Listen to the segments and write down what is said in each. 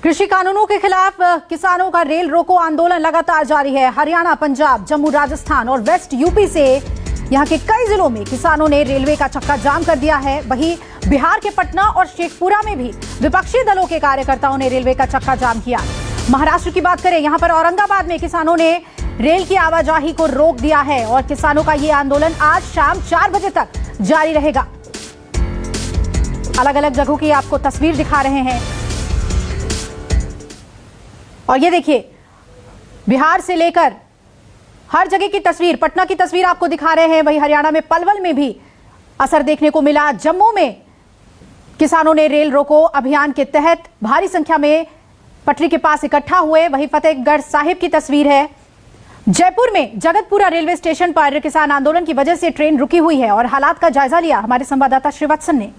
कृषि कानूनों के खिलाफ किसानों का रेल रोको आंदोलन लगातार जारी है। हरियाणा, पंजाब, जम्मू, राजस्थान और वेस्ट यूपी से यहां के कई जिलों में किसानों ने रेलवे का चक्का जाम कर दिया है। वहीं बिहार के पटना और शेखपुरा में भी विपक्षी दलों के कार्यकर्ताओं ने रेलवे का चक्का जाम किया। महाराष्ट्र की बात करें, यहां पर औरंगाबाद में किसानों ने रेल की आवाजाही को रोक दिया है और किसानों का ये आंदोलन आज शाम 4 बजे तक जारी रहेगा। अलग अलग जगहों की आपको तस्वीर दिखा रहे हैं और ये देखिए, बिहार से लेकर हर जगह की तस्वीर, पटना की तस्वीर आपको दिखा रहे हैं। वहीं हरियाणा में पलवल में भी असर देखने को मिला। जम्मू में किसानों ने रेल रोको अभियान के तहत भारी संख्या में पटरी के पास इकट्ठा हुए। वहीं फतेहगढ़ साहिब की तस्वीर है। जयपुर में जगतपुरा रेलवे स्टेशन पर किसान आंदोलन की वजह से ट्रेन रुकी हुई है और हालात का जायजा लिया हमारे संवाददाता श्रीवत्सन ने।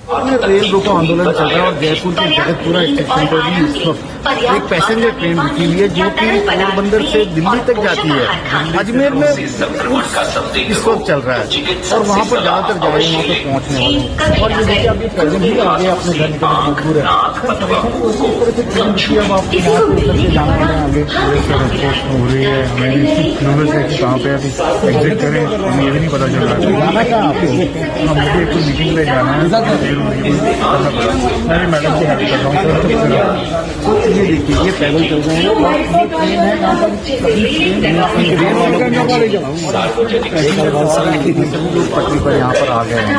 रेल रोको आंदोलन चल रहा है और जयपुर के जगतपुरा स्टेशन पर भी इस वक्त एक पैसेंजर ट्रेन रुकी हुई है जो कि पोरबंदर से दिल्ली तक जाती है। अजमेर में इस वक्त चल रहा है और वहाँ पर ज्यादातर जा रहे हैं, वहाँ पर पहुँचने वाले हैं। और ये देखिए, अभी प्रेजेंट ही आगे अपने घर की तरफ मजबूर है। अब आप यहाँ पे उतर के जाना है आगे हो रही है। हमें से कहाँ पे अभी एग्जिट करें हमें ये भी नहीं पता चल रहा है। जाना कहाँ आपको? मुझे एक मीटिंग पे जाना है। मैं मैडम से हेल्प कर रहा हूँ। तो ये देखिए, ये पैदल चल रहे हैं और ये ट्रेन है यहाँ पर पटरी पर यहाँ पर आ गए हैं।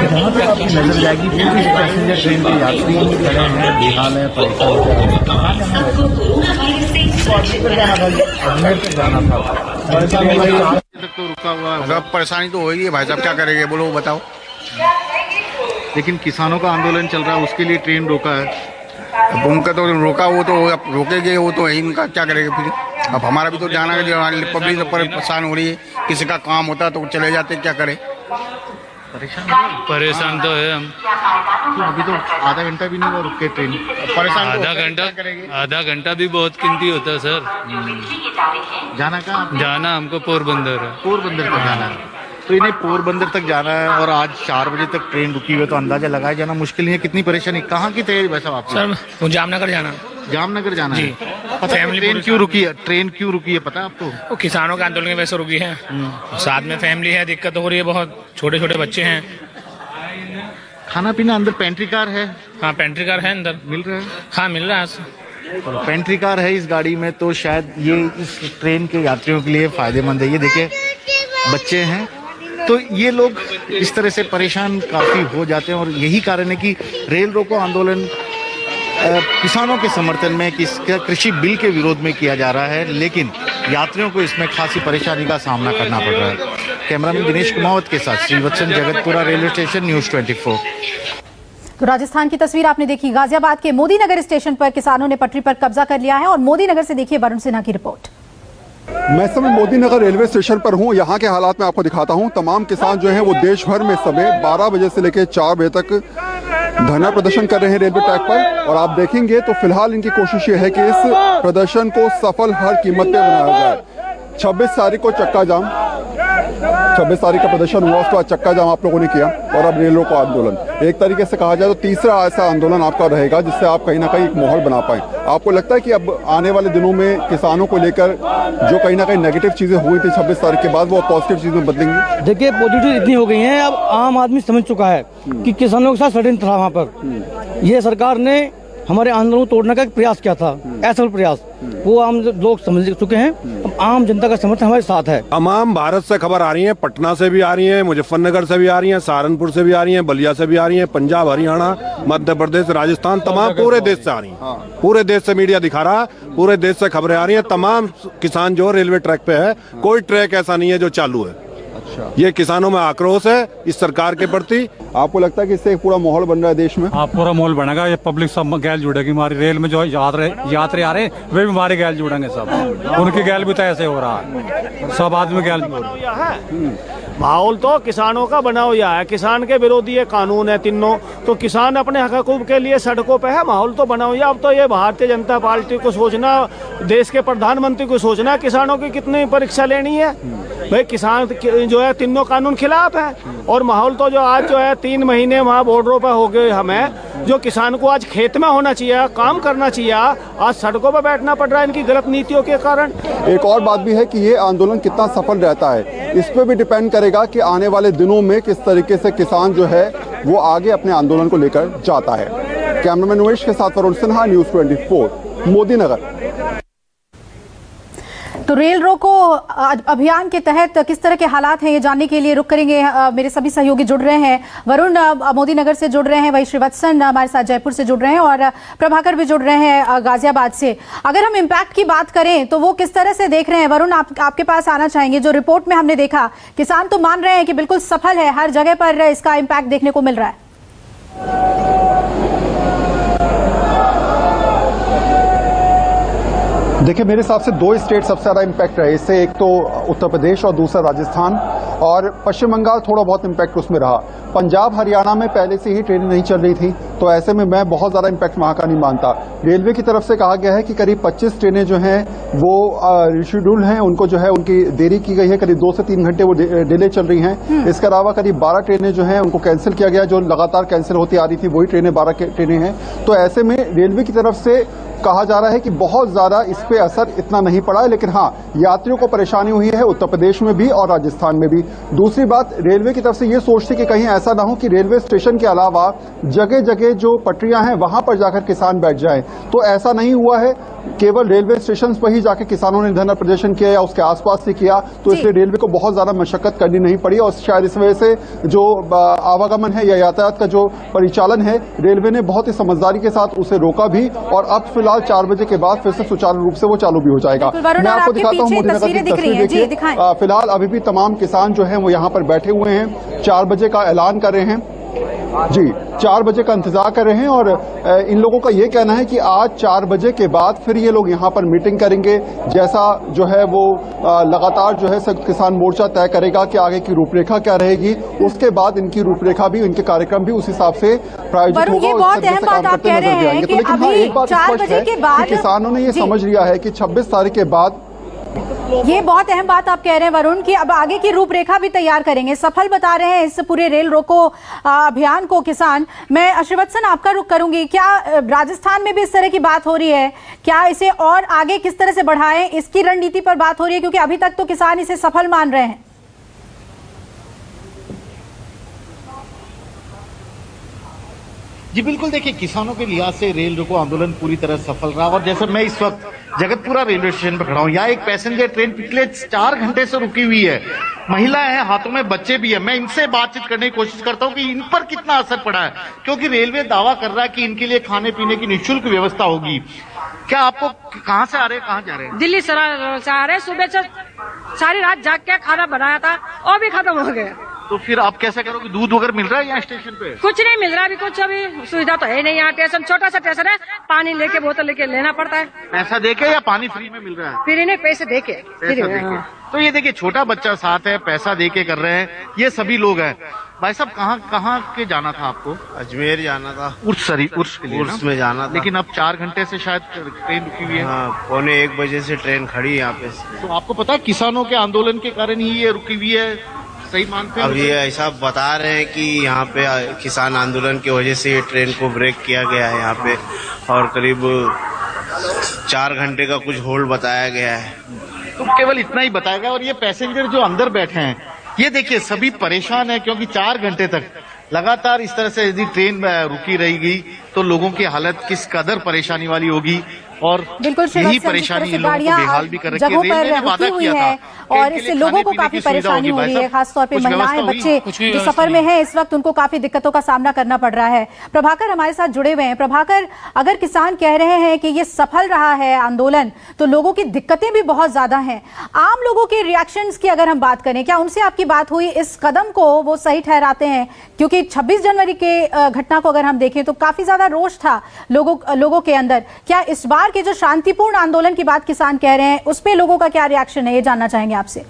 यहाँ पर आपकी नजर जाएगी पूरी पैसेंजर ट्रेन के यात्री खड़े हैं, बेहाल है, जाना था तो रुका हुआ है। परेशानी तो होगी भाई साहब, क्या करेंगे बोलो बताओ। लेकिन किसानों का आंदोलन चल रहा है, उसके लिए ट्रेन रोका है। अब उनका तो रोका, वो तो अब रोकेंगे, वो तो इनका क्या करेंगे फिर। अब हमारा भी तो जाना है, पब्लिक तो परेशान हो रही है। किसी का काम होता तो चले जाते, क्या करें। परेशान तो है हम। तो अभी तो आधा घंटा भी नहीं हुआ रुक के ट्रेन। परेशान आधा घंटा भी बहुत कीमती होता है सर। जाना कहाँ? जाना हमको पोरबंदर है। पोरबंदर तक जाना है, तो इन्हें पोरबंदर तक जाना है और आज 4 बजे तक ट्रेन रुकी हुई है, तो अंदाजा लगाया जाना मुश्किल नहीं है कितनी परेशानी। कहाँ की तैयारी भाई साहब आपकी? सर मुझे जामनगर जाना। जामनगर जाना है। पता फैमिली ट्रेन क्यों रुकी है? ट्रेन क्यों रुकी है पता है आपको? वो किसानों के आंदोलन की वजह से रुकी है। साथ में फैमिली है, दिक्कत हो रही है, बहुत छोटे छोटे बच्चे हैं। खाना पीना अंदर पेंट्री कार है? हाँ पेंट्री कार है अंदर। मिल रहा है? हाँ मिल रहा है। पेंट्री कार है इस गाड़ी में, तो शायद ये इस ट्रेन के यात्रियों के लिए फायदेमंद है। ये देखिए, बच्चे हैं, तो ये लोग इस तरह से परेशान काफी हो जाते हैं और यही कारण है कि रेल रोको आंदोलन किसानों के समर्थन में, कृषि बिल के विरोध में किया जा रहा है, लेकिन यात्रियों को इसमें खासी परेशानी का सामना करना पड़ रहा है। कैमरामैन दिनेश कुमावत के साथ Srivatsan, Jagatpura railway station, news 24। तो राजस्थान की तस्वीर आपने देखी। गाजियाबाद के मोदी नगर स्टेशन पर किसानों ने पटरी पर कब्जा कर लिया है और मोदी नगर से देखिए वरुण सिन्हा की रिपोर्ट। मैं इस समय मोदी नगर रेलवे स्टेशन पर हूं। यहाँ के हालात मैं आपको दिखाता हूं। तमाम किसान जो हैं वो देश भर में समय 12 बजे से लेकर 4 बजे तक धरना प्रदर्शन कर रहे हैं रेलवे ट्रैक पर। और आप देखेंगे तो फिलहाल इनकी कोशिश ये है कि इस प्रदर्शन को सफल हर कीमत पे बनाया जाए। 26 तारीख को चक्का जाम, 26 तारीख का प्रदर्शन हुआ, उसके बाद चक्का जाम आप लोगों ने किया और अब रेल रोको आंदोलन। एक तरीके से कहा जाए तो तीसरा ऐसा आंदोलन आपका रहेगा जिससे आप कहीं ना कहीं एक माहौल बना पाएं। आपको लगता है कि अब आने वाले दिनों में किसानों को लेकर जो कहीं ना कहीं नेगेटिव चीजें हुई थी 26 तारीख के बाद, वो पॉजिटिव चीजें बदलेंगी? देखिए, पॉजिटिव इतनी हो गई है, अब आम आदमी समझ चुका है कि किसानों के साथ षड्यंत्र था। वहाँ पर ये सरकार ने हमारे आंदोलन को तोड़ने का एक प्रयास किया था, असफल प्रयास, वो आम लोग समझ चुके हैं। अब आम जनता का समर्थन हमारे साथ है। तमाम भारत से खबर आ रही है, पटना से भी आ रही है, मुजफ्फरनगर से भी आ रही है, सहारनपुर से भी आ रही है, बलिया से भी आ रही है, पंजाब, हरियाणा, मध्य प्रदेश, राजस्थान, तमाम पूरे देश से आ रही है। पूरे देश से मीडिया दिखा रहा है, पूरे देश से खबरें आ रही है। तमाम किसान जो रेलवे ट्रैक पे है, कोई ट्रैक ऐसा नहीं है जो चालू है। ये किसानों में आक्रोश है इस सरकार के प्रति। आपको लगता है कि इससे एक पूरा माहौल बन रहा है देश में? हाँ, पूरा माहौल बनेगा। ये पब्लिक सब गैल जुड़ेगी हमारी रेल में। जो यात्री आ रहे हैं वे भी हमारे गैल जुड़ेंगे, सब उनकी गैल भी तो ऐसे हो रहा है, सब आदमी गैल। माहौल तो किसानों का बना हुआ है, किसान के विरोधी ये कानून है तीनों, तो किसान अपने हकूक के लिए सड़कों पे है, माहौल तो बना हुआ है। अब तो ये भारतीय जनता पार्टी को सोचना, देश के प्रधानमंत्री को सोचना किसानों की कितनी परीक्षा लेनी है। भाई किसान जो है तीनों कानून खिलाफ है। और माहौल तो जो आज जो है 3 महीने वहाँ बॉर्डरों पर हो गए हमें, जो किसान को आज खेत में होना चाहिए, काम करना चाहिए, आज सड़कों पर बैठना पड़ रहा है इनकी गलत नीतियों के कारण। एक और बात भी है कि ये आंदोलन कितना सफल रहता है, इस पर भी डिपेंड करेगा कि आने वाले दिनों में किस तरीके से किसान जो है वो आगे अपने आंदोलन को लेकर जाता है। कैमरामैन उमेश के साथ वरुण सिन्हा, न्यूज़ 24, मोदी नगर। तो रेल रोको अभियान के तहत किस तरह के हालात हैं ये जानने के लिए रुक करेंगे। मेरे सभी सहयोगी जुड़ रहे हैं, वरुण मोदी नगर से जुड़ रहे हैं, वही श्रीवत्सन हमारे साथ जयपुर से जुड़ रहे हैं और प्रभाकर भी जुड़ रहे हैं गाजियाबाद से। अगर हम इम्पैक्ट की बात करें तो वो किस तरह से देख रहे हैं? वरुण, आपके पास आना चाहेंगे। जो रिपोर्ट में हमने देखा, किसान तो मान रहे हैं कि बिल्कुल सफल है, हर जगह पर इसका इम्पैक्ट देखने को मिल रहा है। देखिए, मेरे हिसाब से 2 स्टेट सबसे ज़्यादा इम्पैक्ट रहे इससे, एक तो उत्तर प्रदेश और दूसरा राजस्थान, और पश्चिम बंगाल थोड़ा बहुत इम्पैक्ट उसमें रहा। पंजाब हरियाणा में पहले से ही ट्रेनें नहीं चल रही थी, तो ऐसे में मैं बहुत ज़्यादा इम्पैक्ट वहाँ का नहीं मानता। रेलवे की तरफ से कहा गया है कि करीब 25 ट्रेनें जो हैं वो रिशेड्यूल हैं, उनको जो है उनकी देरी की गई है, करीब 2 से 3 घंटे वो डिले चल रही हैं। इसके अलावा करीब 12 ट्रेनें जो हैं उनको कैंसिल किया गया, जो लगातार कैंसिल होती आ रही थी वही ट्रेनें 12 ट्रेनें हैं। तो ऐसे में रेलवे की तरफ से कहा जा रहा है कि बहुत ज्यादा इस पे असर इतना नहीं पड़ा है, लेकिन हाँ, यात्रियों को परेशानी हुई है उत्तर प्रदेश में भी और राजस्थान में भी। दूसरी बात, रेलवे की तरफ से ये सोचते कि कहीं ऐसा ना हो कि रेलवे स्टेशन के अलावा जगह जगह जो पटरियां हैं वहां पर जाकर किसान बैठ जाएं, तो ऐसा नहीं हुआ है। केवल रेलवे स्टेशन पर ही जाकर किसानों ने धरना प्रदर्शन किया या उसके आसपास से किया, तो इसलिए रेलवे को बहुत ज्यादा मशक्कत करनी नहीं पड़ी और शायद इस वजह से जो आवागमन है या यातायात का जो परिचालन है, रेलवे ने बहुत ही समझदारी के साथ उसे रोका भी, और अब फिलहाल 4 बजे के बाद फिर से सुचारू रूप से वो चालू भी हो जाएगा। मैं आपको दिखाता हूँ मोदी नगर की तस्वीर, देखिए फिलहाल अभी भी तमाम किसान जो है वो यहाँ पर बैठे हुए हैं, 4 बजे का ऐलान कर रहे हैं जी, 4 बजे का इंतजार कर रहे हैं। और इन लोगों का ये कहना है कि आज 4 बजे के बाद फिर ये लोग यहाँ पर मीटिंग करेंगे, जैसा जो है वो लगातार जो है संयुक्त किसान मोर्चा तय करेगा कि आगे की रूपरेखा क्या रहेगी। उसके बाद इनकी रूपरेखा भी, इनके कार्यक्रम भी उस हिसाब से प्रायोजित होगा। ये बहुत अहम बात आप कह रहे हैं कि अभी 4 बजे के बाद किसानों ने ये समझ लिया है कि 26 तारीख के बाद, ये बहुत अहम बात आप कह रहे हैं वरुण कि अब आगे की रूपरेखा भी तैयार करेंगे। सफल बता रहे हैं इस पूरे रेल रोको अभियान को किसान। मैं श्रीवत्सन आपका रुख करूंगी, क्या राजस्थान में भी इस तरह की बात हो रही है? क्या इसे और आगे किस तरह से बढ़ाएं, इसकी रणनीति पर बात हो रही है? क्योंकि अभी तक तो किसान इसे सफल मान रहे हैं। जी बिल्कुल, देखिए किसानों के लिहाज से रेल रोको आंदोलन पूरी तरह सफल रहा। और जैसे मैं इस वक्त जगतपुरा रेलवे स्टेशन पर खड़ा हूँ, यहाँ एक पैसेंजर ट्रेन पिछले 4 घंटे से रुकी हुई है, महिलाएं हैं, हाथों में बच्चे भी है। मैं इनसे बातचीत करने की कोशिश करता हूँ कि इन पर कितना असर पड़ा है, क्योंकि रेलवे दावा कर रहा है कि इनके लिए खाने पीने की निःशुल्क व्यवस्था होगी। क्या आपको कहाँ से आ रहे हैं, कहाँ जा रहे हैं? दिल्ली से आ रहे हैं। सुबह से सारी रात जाग के खाना बनाया था और भी खत्म हो गया। तो फिर आप कैसे करोगे? दूध वगैरह मिल रहा है यहाँ स्टेशन पे? कुछ नहीं मिल रहा अभी, कुछ अभी सुविधा तो है नहीं। यहाँ स्टेशन छोटा सा स्टेशन है, पानी लेके बोतल लेके लेना पड़ता है। पैसा देके या पानी फ्री में मिल रहा है? फ्री नहीं, पैसे देके। तो ये देखिए छोटा बच्चा साथ है, पैसा देके कर रहे हैं, ये सभी लोग हैं। भाई साहब, कहाँ के जाना था आपको? अजमेर जाना था, उर्स के लिए उर्स में जाना था। लेकिन अब 4 घंटे से शायद ट्रेन रुकी हुई है। हाँ, 1:15 बजे से ट्रेन खड़ी है यहाँ पे। तो आपको पता है किसानों के आंदोलन के कारण ही ये रुकी हुई है, सही मानते हैं? अब ये ऐसा बता रहे हैं कि यहाँ पे किसान आंदोलन की वजह से ये ट्रेन को ब्रेक किया गया है यहाँ पे, और करीब 4 घंटे का कुछ होल्ड बताया गया है। तो केवल इतना ही बताया गया। और ये पैसेंजर जो अंदर बैठे हैं, ये देखिए सभी परेशान है, क्योंकि 4 घंटे तक लगातार इस तरह से यदि ट्रेन रुकी रहेगी तो लोगों की हालत किस कदर परेशानी वाली होगी। और यही परेशानी इन लोगों को बेहाल भी कर रखी है। रेलवे ने वादा किया था और इससे लोगों को काफी परेशानी हो रही है, खासतौर पे महिलाएं, बच्चे जो सफर में हैं इस वक्त, उनको काफी दिक्कतों का सामना करना पड़ रहा है। प्रभाकर हमारे साथ जुड़े हुए हैं। प्रभाकर, अगर किसान कह रहे हैं कि ये सफल रहा है आंदोलन, तो लोगों की दिक्कतें भी बहुत ज्यादा हैं। आम लोगों के रिएक्शंस की अगर हम बात करें, क्या उनसे आपकी बात हुई? इस कदम को वो सही ठहराते हैं? क्योंकि 26 जनवरी के घटना को अगर हम देखें तो काफी ज्यादा रोष था लोगों के अंदर। क्या इस बार के जो शांतिपूर्ण आंदोलन की बात किसान कह रहे हैं, उस पे लोगों का क्या रिएक्शन है, ये जानना चाहेंगे आपसे।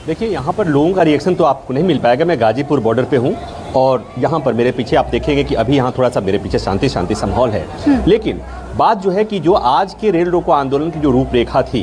देखिए, यहाँ पर लोगों का रिएक्शन तो आपको नहीं मिल पाएगा। मैं गाजीपुर बॉर्डर पे हूँ और यहाँ पर मेरे पीछे आप देखेंगे कि अभी यहाँ थोड़ा सा मेरे पीछे शांति सा माहौल है। लेकिन बात जो है कि जो आज के रेल रोको आंदोलन की जो रूपरेखा थी,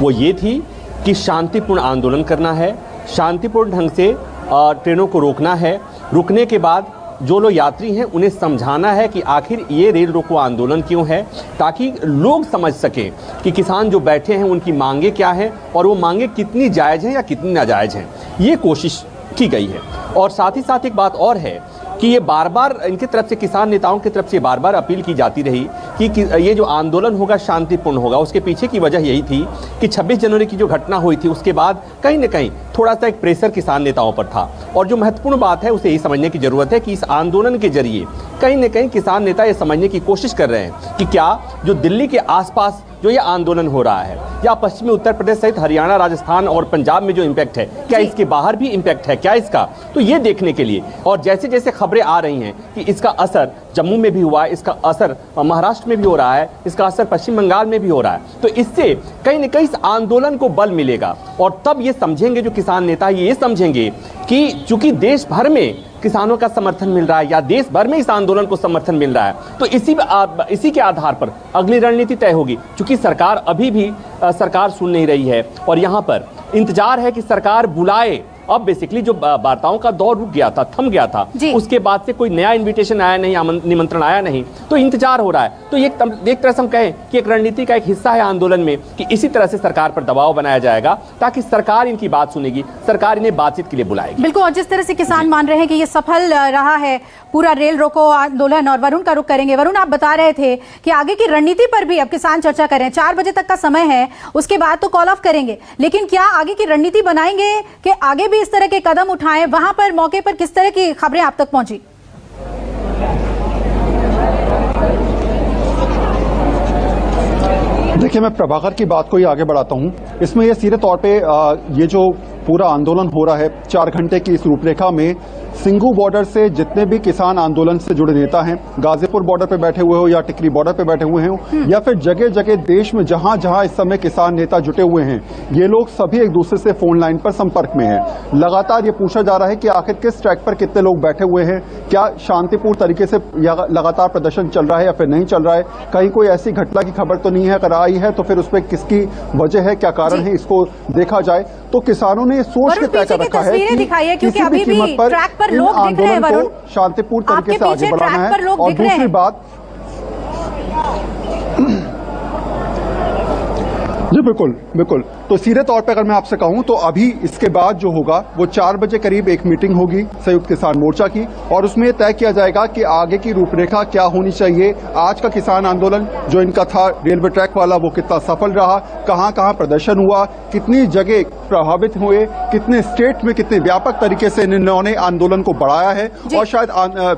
वो ये थी कि शांतिपूर्ण आंदोलन करना है, शांतिपूर्ण ढंग से ट्रेनों को रोकना है, रुकने के बाद जो लोग यात्री हैं उन्हें समझाना है कि आखिर ये रेल रोको आंदोलन क्यों है, ताकि लोग समझ सकें कि किसान जो बैठे हैं उनकी मांगे क्या हैं और वो मांगे कितनी जायज़ हैं या कितनी नाजायज़ हैं। ये कोशिश की गई है। और साथ ही साथ एक बात और है कि ये बार बार इनकी तरफ से, किसान नेताओं की तरफ से बार बार अपील की जाती रही कि ये जो आंदोलन होगा शांतिपूर्ण होगा। उसके पीछे की वजह यही थी कि 26 जनवरी की जो घटना हुई थी उसके बाद कहीं न कहीं थोड़ा सा एक प्रेशर किसान नेताओं पर था। और जो महत्वपूर्ण बात है उसे यही समझने की जरूरत है कि इस आंदोलन के जरिए कहीं न कहीं किसान नेता ये समझने की कोशिश कर रहे हैं कि क्या जो दिल्ली के आसपास जो ये आंदोलन हो रहा है या पश्चिमी उत्तर प्रदेश सहित हरियाणा, राजस्थान और पंजाब में जो इम्पैक्ट है, क्या इसके बाहर भी इम्पैक्ट है क्या इसका, तो ये देखने के लिए। और जैसे जैसे खबरें आ रही हैं कि इसका असर जम्मू में भी हुआ है, इसका असर महाराष्ट्र में भी हो रहा है, इसका असर पश्चिम बंगाल में भी हो रहा है, तो इससे कहीं न कहीं इस आंदोलन को बल मिलेगा। और तब ये समझेंगे जो किसान नेता ये समझेंगे कि चूंकि देश भर में किसानों का समर्थन मिल रहा है या देश भर में इस आंदोलन को समर्थन मिल रहा है, तो इसी के आधार पर अगली रणनीति तय होगी। चूंकि सरकार अभी भी सरकार सुन नहीं रही है और यहाँ पर इंतजार है कि सरकार बुलाए। अब बेसिकली जो वार्ताओं का दौर रुक गया था, थम गया था, उसके बाद से कोई नया इनविटेशन आया नहीं, निमंत्रण आया नहीं, तो इंतजार हो रहा है। तो ये एक तरह से हम कहें कि एक रणनीति का एक हिस्सा है आंदोलन में कि इसी तरह से सरकार पर दबाव बनाया जाएगा ताकि सरकार इनकी बात सुनेगी, सरकार इन्हें बातचीत के लिए बुलाएगी। बिल्कुल, और जिस तरह से किसान मान रहे हैं कि ये सफल रहा है पूरा रेल रोको आंदोलन, और वरुण का रुख करेंगे। वरुण, आप बता रहे थे कि आगे की रणनीति पर भी अब किसान चर्चा कर रहे हैं। 4 बजे तक का समय है, उसके बाद तो कॉल ऑफ करेंगे, लेकिन क्या आगे की रणनीति बनाएंगे कि आगे भी इस तरह के कदम उठाएं? वहां पर मौके पर किस तरह की खबरें आप तक पहुंची? देखिए, मैं प्रभाकर की बात को ही आगे बढ़ाता हूं। इसमें यह सीधे तौर पे ये जो पूरा आंदोलन हो रहा है 4 घंटे की इस रूपरेखा में सिंगू बॉर्डर से जितने भी किसान आंदोलन से जुड़े नेता हैं, गाजीपुर बॉर्डर पे बैठे हुए हो या टिकरी बॉर्डर पे बैठे हुए हैं या फिर जगह जगह देश में जहां जहां इस समय किसान नेता जुटे हुए हैं, ये लोग सभी एक दूसरे से फोन लाइन पर संपर्क में हैं। लगातार ये पूछा जा रहा है कि आखिर किस ट्रैक पर कितने लोग बैठे हुए हैं, क्या शांतिपूर्ण तरीके से लगातार प्रदर्शन चल रहा है या फिर नहीं चल रहा है, कहीं कोई ऐसी घटना की खबर तो नहीं है, अगर आई है तो फिर उस पर किसकी वजह है, क्या कारण है, इसको देखा जाए। तो किसानों ने सोच के तय कर रखा है कि किसी भी कीमत पर इन आंदोलन को शांतिपूर्ण तरीके से आगे बढ़ाना है। और दूसरी बात, जी बिल्कुल बिल्कुल, तो सीधे तौर पे अगर मैं आपसे कहूं तो अभी इसके बाद जो होगा वो 4 बजे करीब एक मीटिंग होगी संयुक्त किसान मोर्चा की, और उसमें तय किया जाएगा कि आगे की रूपरेखा क्या होनी चाहिए। आज का किसान आंदोलन जो इनका था रेलवे ट्रैक वाला, वो कितना सफल रहा, कहां कहां प्रदर्शन हुआ, कितनी जगह प्रभावित हुए, कितने स्टेट में कितने व्यापक तरीके से इन्होंने आंदोलन को बढ़ाया है। और शायद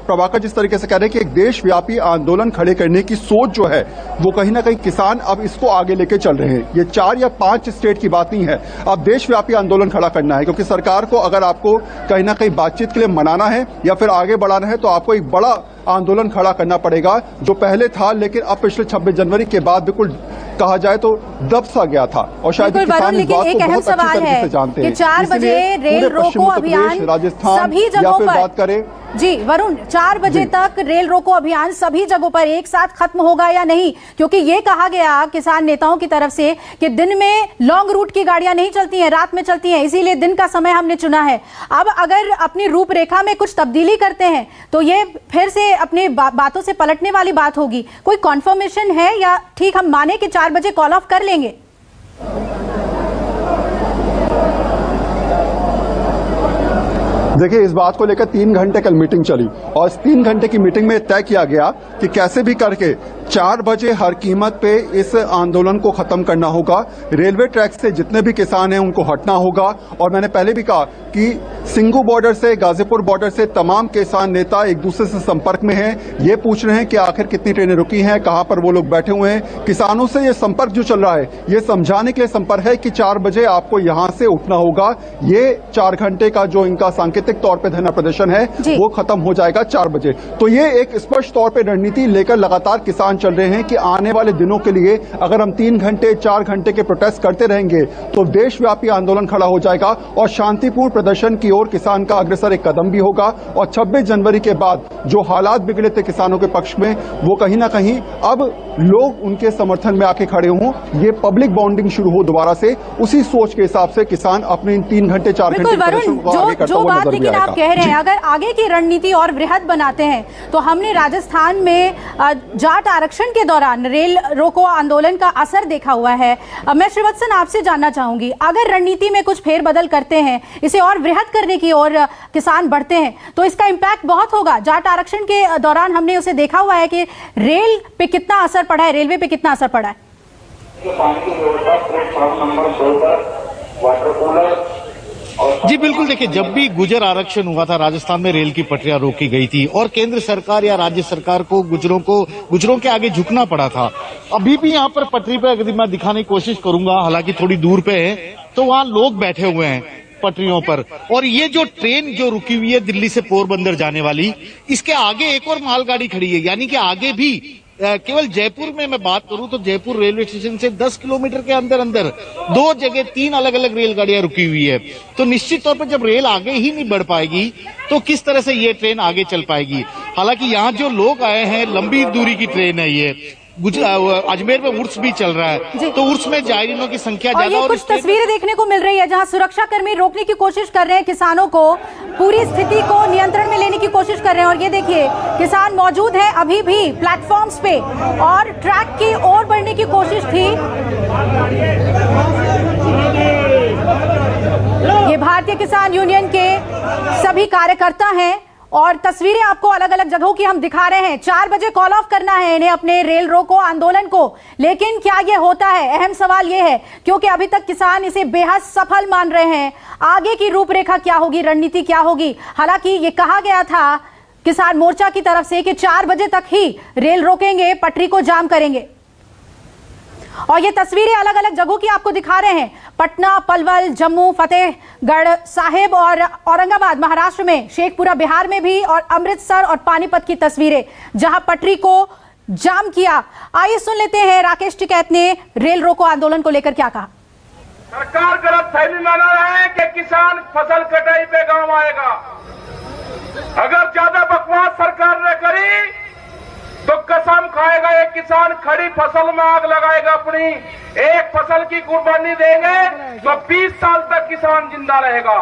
प्रभाकर जिस तरीके से कह रहे हैं कि एक देशव्यापी आंदोलन खड़े करने की सोच जो है वो कहीं ना कहीं किसान अब इसको आगे लेके चल रहे हैं। ये 4 या 5 स्टेट की बात नहीं है, अब देशव्यापी आंदोलन खड़ा करना है, क्योंकि सरकार को अगर आपको कहीं ना कहीं बातचीत के लिए मनाना है या फिर आगे बढ़ाना है तो आपको एक बड़ा आंदोलन खड़ा करना पड़ेगा, जो पहले था लेकिन अब पिछले 26 जनवरी के बाद बिल्कुल कहा जाए तो दब सा गया था। और शायद किसान इस बात को बहुत अच्छी तरीके से जानते हैं। 4 बजे रेल रोको अभियान राजस्थान सभी जगहों पर, बात करें जी वरुण, 4 बजे तक रेल रोको अभियान सभी जगहों पर एक साथ खत्म होगा या नहीं? क्योंकि ये कहा गया किसान नेताओं की तरफ से कि दिन में लॉन्ग रूट की गाड़ियां नहीं चलती हैं, रात में चलती हैं, इसीलिए दिन का समय हमने चुना है। अब अगर अपनी रूपरेखा में कुछ तब्दीली करते हैं तो ये फिर से अपनी बातों से पलटने वाली बात होगी। कोई कॉन्फर्मेशन है या ठीक हम माने कि 4 बजे कॉल ऑफ कर लेंगे? देखिए, इस बात को लेकर 3 घंटे कल मीटिंग चली और इस 3 घंटे की मीटिंग में तय किया गया कि कैसे भी करके 4 बजे हर कीमत पे इस आंदोलन को खत्म करना होगा। रेलवे ट्रैक से जितने भी किसान हैं उनको हटना होगा। और मैंने पहले भी कहा कि सिंगू बॉर्डर से, गाजीपुर बॉर्डर से तमाम किसान नेता एक दूसरे से संपर्क में हैं। ये पूछ रहे हैं कि आखिर कितनी ट्रेनें रुकी हैं, कहां पर वो लोग बैठे हुए हैं। किसानों से ये संपर्क जो चल रहा है ये समझाने के लिए संपर्क है कि 4 बजे आपको यहां से उठना होगा। ये 4 घंटे का जो इनका सांकेतिक तौर पर धरना प्रदर्शन है वो खत्म हो जाएगा 4 बजे। तो ये एक स्पष्ट तौर पर रणनीति लेकर लगातार किसान चल रहे हैं कि आने वाले दिनों के लिए अगर हम 3 घंटे 4 घंटे के प्रोटेस्ट करते रहेंगे तो देशव्यापी आंदोलन खड़ा हो जाएगा और शांतिपूर्ण प्रदर्शन की ओर किसान का अग्रसर एक कदम भी होगा। और 26 जनवरी के बाद जो हालात बिगड़े थे किसानों के पक्ष में, वो कहीं ना कहीं अब लोग उनके समर्थन में आके खड़े हों, ये पब्लिक बॉन्डिंग शुरू हो दोबारा से, उसी सोच के हिसाब से किसान अपने 3 घंटे 4 घंटे प्रदर्शन को आगे करता हुआ नजर भी आएगा। आप कह रहे हैं अगर आगे की रणनीति और वृहद बनाते हैं तो हमने राजस्थान में जाट आरक्षण के दौरान रेल रोको आंदोलन का असर देखा हुआ है। मैं श्रीवत्सन आपसे जानना चाहूंगी, अगर रणनीति में कुछ फेरबदल करते हैं, इसे और वृहद करने की ओर किसान बढ़ते हैं तो इसका इंपैक्ट बहुत होगा। जाट आरक्षण के दौरान हमने उसे देखा हुआ है कि रेल पे कितना असर पड़ा है, रेलवे पे कितना असर पड़ा है। जी बिल्कुल, देखिए जब भी गुजर आरक्षण हुआ था राजस्थान में रेल की पटरियां रोकी गई थी और केंद्र सरकार या राज्य सरकार को गुजरों के आगे झुकना पड़ा था। अभी भी यहाँ पर पटरी पे अगर मैं दिखाने की कोशिश करूंगा, हालांकि थोड़ी दूर पे है, तो वहाँ लोग बैठे हुए हैं पटरियों पर। और ये जो ट्रेन जो रुकी हुई है दिल्ली से पोरबंदर जाने वाली, इसके आगे एक और मालगाड़ी खड़ी है, यानी कि आगे भी केवल जयपुर में मैं बात करूं तो जयपुर रेलवे स्टेशन से 10 किलोमीटर के अंदर 2 जगह 3 अलग अलग रेलगाड़ियां रुकी हुई है। तो निश्चित तौर पर जब रेल आगे ही नहीं बढ़ पाएगी तो किस तरह से ये ट्रेन आगे चल पाएगी। हालांकि यहाँ जो लोग आए हैं, लंबी दूरी की ट्रेन है ये, अजमेर में उर्स भी चल रहा है, तो उर्स में जायरीनों की संख्या ज्यादा। और कुछ तस्वीरें देखने को मिल रही है जहां सुरक्षा कर्मी रोकने की कोशिश कर रहे हैं किसानों को, पूरी स्थिति को नियंत्रण में लेने की कोशिश कर रहे हैं। और ये देखिए किसान मौजूद हैं अभी भी प्लेटफॉर्म्स पे और ट्रैक की ओर बढ़ने की कोशिश थी। ये भारतीय किसान यूनियन के सभी कार्यकर्ता हैं और तस्वीरें आपको अलग अलग जगहों की हम दिखा रहे हैं। 4 बजे कॉल ऑफ करना है इन्हें अपने रेल रोको आंदोलन को, लेकिन क्या ये होता है? अहम सवाल ये है, क्योंकि अभी तक किसान इसे बेहद सफल मान रहे हैं। आगे की रूपरेखा क्या होगी, रणनीति क्या होगी? हालांकि ये कहा गया था किसान मोर्चा की तरफ से कि 4 बजे तक ही रेल रोकेंगे, पटरी को जाम करेंगे। और ये तस्वीरें अलग अलग जगहों की आपको दिखा रहे हैं, पटना, पलवल, जम्मू, फतेहगढ़ साहिब और औरंगाबाद महाराष्ट्र में, शेखपुरा बिहार में भी, और अमृतसर और पानीपत की तस्वीरें जहां पटरी को जाम किया। आइए सुन लेते हैं राकेश टिकैत ने रेल रोको आंदोलन को लेकर क्या कहा। सरकार गलतफहमी बना रहे हैं कि किसान फसल कटाई पे गांव आएगा। अगर ज्यादा बकवास सरकार ने करी तो कसम खाएगा एक किसान खड़ी फसल में आग लगाएगा। अपनी एक फसल की कुर्बानी देंगे तो 20 साल तक किसान जिंदा रहेगा।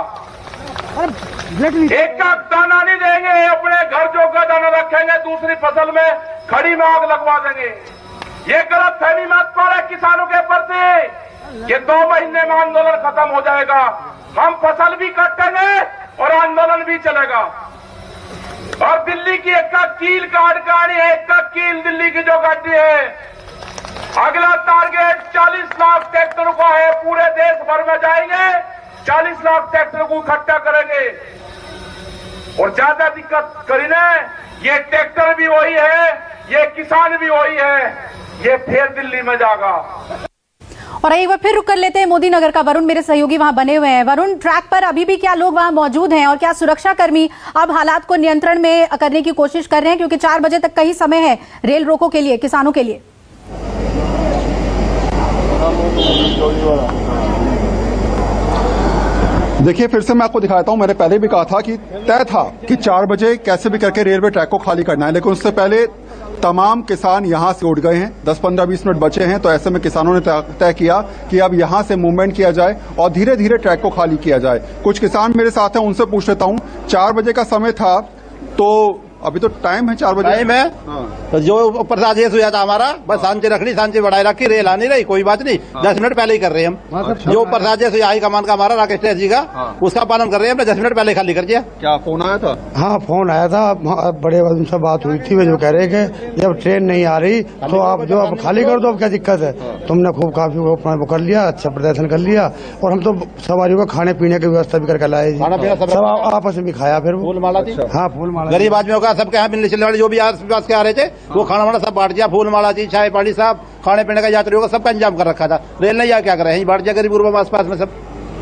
एक का दाना नहीं देंगे, अपने घर जो का दाना रखेंगे, दूसरी फसल में खड़ी में आग लगवा देंगे। ये गलतफहमी मत पाए किसानों के प्रति। ये 2 महीने में आंदोलन खत्म हो जाएगा। हम फसल भी काटेंगे और आंदोलन भी चलेगा। और दिल्ली की एक का कील काट गाड़ी है, एक का कील दिल्ली की जो गाड़ी है। अगला टारगेट 40 लाख ट्रैक्टर का है, पूरे देश भर में जाएंगे, 40 लाख ट्रैक्टर को इकट्ठा करेंगे। और ज्यादा दिक्कत करीने, ये ट्रैक्टर भी वही है, ये किसान भी वही है, ये फिर दिल्ली में जाएगा। और एक बार फिर रुक कर लेते हैं मोदी नगर का। वरुण मेरे सहयोगी वहां बने हुए हैं। वरुण, ट्रैक पर अभी भी क्या लोग वहां मौजूद हैं और क्या सुरक्षा कर्मी अब हालात को नियंत्रण में करने की कोशिश कर रहे हैं, क्योंकि 4 बजे तक का ही समय है रेल रोको के लिए, किसानों के लिए? देखिए फिर से मैं आपको दिखाता हूं, मैंने पहले भी कहा था कि तय था कि 4 बजे कैसे भी करके रेलवे ट्रैक को खाली करना है, लेकिन उससे पहले तमाम किसान यहां से उठ गए हैं। 10-15-20 मिनट बचे हैं, तो ऐसे में किसानों ने तय किया कि अब यहां से मूवमेंट किया जाए और धीरे धीरे ट्रैक को खाली किया जाए। कुछ किसान मेरे साथ हैं, उनसे पूछ लेता हूं। 4 बजे का समय था, तो अभी तो टाइम है 4 बजे। टाइम है। तो जो ऊपर आदेश हुआ था हमारा, बस शांति रखनी, शांति बढ़ाए रखी, रेल आनी रही, कोई बात नहीं। 10 मिनट पहले ही कर रहे हैं हम। जो ऊपर आदेश हुआ हाई कमान का हमारा राकेश जी का, उसका पालन कर रहे हैं। हमने 10 मिनट पहले खाली कर दिया। क्या फोन आया था? हाँ, फोन आया था, बड़े उनसे बात हुई थी। वे जो कह रहे कि जब ट्रेन नहीं आ रही तो आप जो अब खाली कर दो, अब क्या दिक्कत है? तुमने खूब काफी वो कर लिया, अच्छा प्रदर्शन कर लिया, और हम तो सवारियों को खाने पीने की व्यवस्था भी करके लाए, सब आपस में भी खाया। फिर फूल माला थी। हाँ, फूल माला। गरीब आदमियों का सबके यहाँ मिलने चलने वाले जो भी आस पास के आ रहे थे, वो खाना वाना सब बांट दिया। फूल माला थी, चाय पानी, सब खाने पीने का यात्रियों का सबका इंतजाम कर रखा था। रेल नहीं क्या कर रहे हैं, बांट दिया गरीब गुरबा आस पास में सब।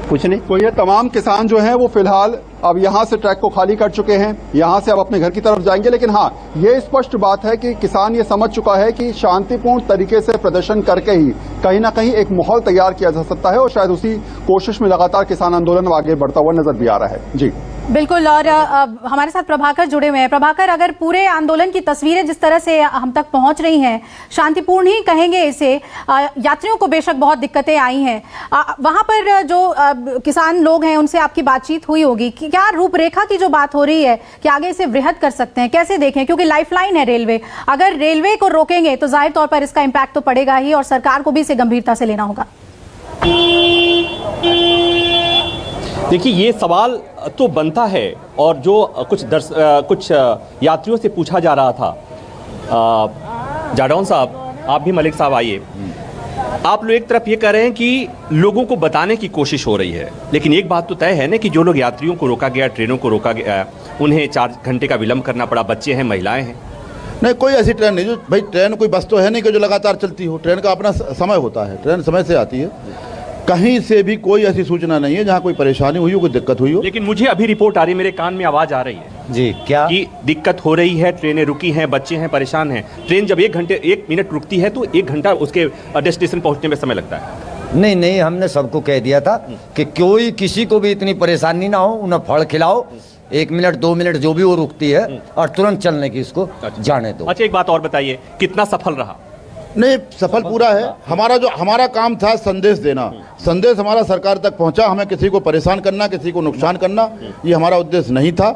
कुछ नहीं। तो ये तमाम किसान जो हैं वो फिलहाल अब यहाँ से ट्रैक को खाली कर चुके हैं, यहाँ से अब अपने घर की तरफ जाएंगे। लेकिन हाँ, ये स्पष्ट बात है कि किसान ये समझ चुका है कि शांतिपूर्ण तरीके से प्रदर्शन करके ही कहीं ना कहीं एक माहौल तैयार किया जा सकता है, और शायद उसी कोशिश में लगातार किसान आंदोलन आगे बढ़ता हुआ नजर भी आ रहा है। जी बिल्कुल। और हमारे साथ प्रभाकर जुड़े हुए हैं। प्रभाकर, अगर पूरे आंदोलन की तस्वीरें जिस तरह से हम तक पहुंच रही हैं, शांतिपूर्ण ही कहेंगे इसे, यात्रियों को बेशक बहुत दिक्कतें आई हैं, वहां पर जो किसान लोग हैं उनसे आपकी बातचीत हुई होगी, क्या रूपरेखा की जो बात हो रही है कि आगे इसे वृहद कर सकते हैं, कैसे देखें? क्योंकि लाइफलाइन है रेलवे, अगर रेलवे को रोकेंगे तो जाहिर तौर पर इसका इम्पैक्ट तो पड़ेगा ही, और सरकार को भी इसे गंभीरता से लेना होगा। देखिए, ये सवाल तो बनता है, और जो कुछ यात्रियों से पूछा जा रहा था। जाडौन साहब, आप भी मलिक साहब आइए। आप लोग एक तरफ ये कह रहे हैं कि लोगों को बताने की कोशिश हो रही है, लेकिन एक बात तो तय है ना कि जो लोग यात्रियों को रोका गया, ट्रेनों को रोका गया, उन्हें 4 घंटे का विलंब करना पड़ा। बच्चे हैं, महिलाएं हैं। नहीं, कोई ऐसी ट्रेन नहीं जो भाई, ट्रेन कोई बस तो है नहीं कि जो लगातार चलती हो। ट्रेन का अपना समय होता है, ट्रेन समय से आती है। कहीं से भी कोई ऐसी सूचना नहीं है जहां कोई परेशानी हुई हो, कोई दिक्कत हुई हो। लेकिन मुझे अभी रिपोर्ट आ रही है, मेरे कान में आवाज आ रही है जी, क्या कि दिक्कत हो रही है, ट्रेनें रुकी हैं, बच्चे हैं, परेशान हैं। ट्रेन जब 1 मिनट रुकती है तो 1 घंटा उसके डेस्टिनेशन पहुंचने में समय लगता है। नहीं, हमने सबको कह दिया था कि कोई किसी को भी इतनी परेशानी ना हो, उन्हें फल खिलाओ, 1 मिनट 2 मिनट जो भी वो रुकती है, और तुरंत चलने की इसको जाने दो। अच्छा, एक बात और बताइए, कितना सफल रहा? नहीं, सफल पूरा है। हमारा काम था संदेश देना। संदेश हमारा सरकार तक पहुंचा। हमें किसी को परेशान करना, किसी को नुकसान करना, ये हमारा उद्देश्य नहीं था।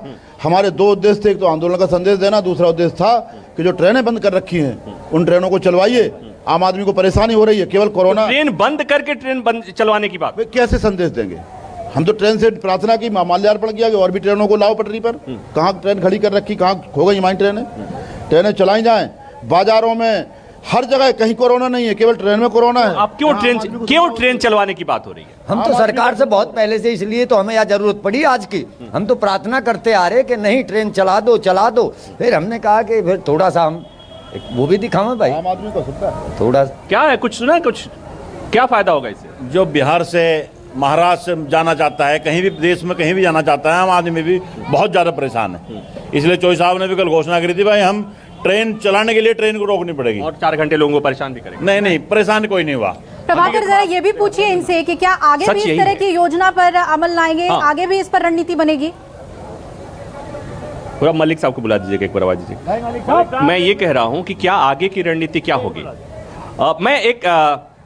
हमारे 2 उद्देश्य थे, एक तो आंदोलन का संदेश देना, दूसरा उद्देश्य था कि जो ट्रेनें बंद कर रखी हैं उन ट्रेनों को चलवाइए। आम आदमी को परेशानी हो रही है, केवल कोरोना। ट्रेन बंद करके ट्रेन बंद चलवाने की बात कैसे संदेश देंगे? हम तो ट्रेन से प्रार्थना की, माल्यार्पण किया कि और भी ट्रेनों को लाओ पटरी पर। कहाँ ट्रेन खड़ी कर रखी, कहाँ खो गई हमारी ट्रेनें चलाई जाएं। बाजारों में हर जगह कहीं कोरोना नहीं है, केवल ट्रेन में कोरोना है। अब क्यों ट्रेन चलवाने की बात हो रही है? हम तो सरकार से बहुत पहले से, इसलिए तो हमें यहाँ जरूरत पड़ी आज की। हम तो प्रार्थना करते आ रहे कि नहीं, ट्रेन चला दो। फिर हमने कहा कि फिर थोड़ा सा हम वो भी दिखावें भाई, आम आदमी को सुनता है थोड़ा। क्या है, कुछ सुना, कुछ क्या फायदा होगा इससे? जो बिहार से, महाराष्ट्र से जाना चाहता है, कहीं भी देश में कहीं भी जाना चाहता है, आम आदमी भी बहुत ज्यादा परेशान है। इसलिए चौधरी साहब ने भी कल घोषणा करी थी, भाई हम ट्रेन चलाने के लिए ट्रेन को रोकनी पड़ेगी, और 4 घंटे लोगों को परेशान भी करेंगे। नहीं, परेशान कोई नहीं हुआ। प्रभाकर, जरा ये भी पूछिए इनसे कि क्या आगे भी इस तरह की योजना पर अमल लाएंगे? आगे भी इस पर रणनीति बनेगी? पूरा मलिक साहब को बुला दीजिएगा, एक बार आवाज दीजिए। मैं ये कह रहा हूं कि क्या आगे की रणनीति क्या होगी।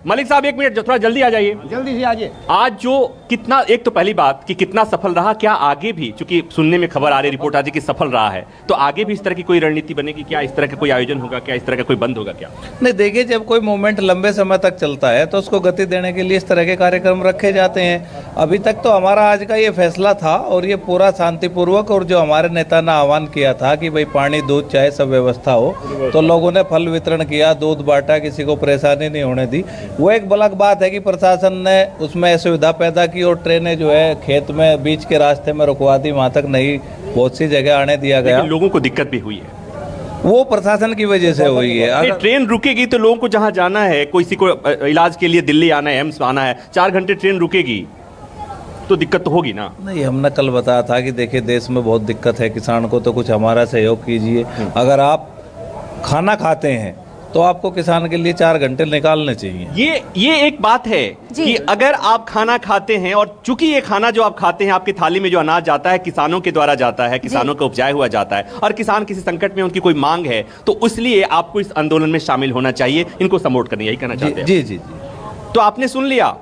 मलिक साहब 1 मिनट, थोड़ा जल्दी आ जाइए, जल्दी से आइए। आज जो कितना, एक तो पहली बात कि कितना सफल रहा, क्या आगे भी, चूंकि सुनने में खबर आ रही, रिपोर्ट आ रही कि सफल रहा है, तो आगे भी इस तरह की कोई रणनीति बनेगी क्या? इस तरह का कोई आयोजन होगा क्या? इस तरह का कोई बंद होगा क्या? नहीं, देखिए, जब कोई मूवमेंट लंबे समय तक चलता है तो उसको गति देने के लिए इस तरह के कार्यक्रम रखे जाते हैं। अभी तक तो हमारा आज का ये फैसला था, और ये पूरा शांतिपूर्वक, और जो हमारे नेता ने आह्वान किया था कि भाई पानी, दूध, चाय सब व्यवस्था हो, तो लोगों ने फल वितरण किया, दूध बांटा, किसी को परेशानी नहीं होने दी। वो एक अलग बात है कि प्रशासन ने उसमें सुविधा पैदा की और ट्रेनें जो है खेत में बीच के रास्ते में रुकवा दी, वहां तक नहीं बहुत सी जगह आने दिया गया। लोगों को दिक्कत भी हुई है, वो प्रशासन की वजह से हुई है। ट्रेन रुकेगी तो लोगों को जहां जाना है, किसी को इलाज के लिए दिल्ली आना है, एम्स आना है, 4 घंटे ट्रेन रुकेगी तो दिक्कत तो होगी ना। नहीं, हमने कल बताया था कि देखिए देश में बहुत दिक्कत है, किसान को तो कुछ हमारा सहयोग कीजिए। अगर आप खाना खाते हैं तो आपको किसान के लिए 4 घंटे निकालने चाहिए। ये एक बात है कि अगर आप खाना खाते हैं, और चूंकि ये खाना जो आप खाते हैं, आपकी थाली में जो अनाज जाता है किसानों के द्वारा जाता है, किसानों का उपजाया हुआ जाता है, और किसान किसी संकट में, उनकी कोई मांग है, तो इसलिए आपको इस आंदोलन में शामिल होना चाहिए, इनको सपोर्ट करना, यही कहना चाहते हैं। जी। तो आपने सुन लिया,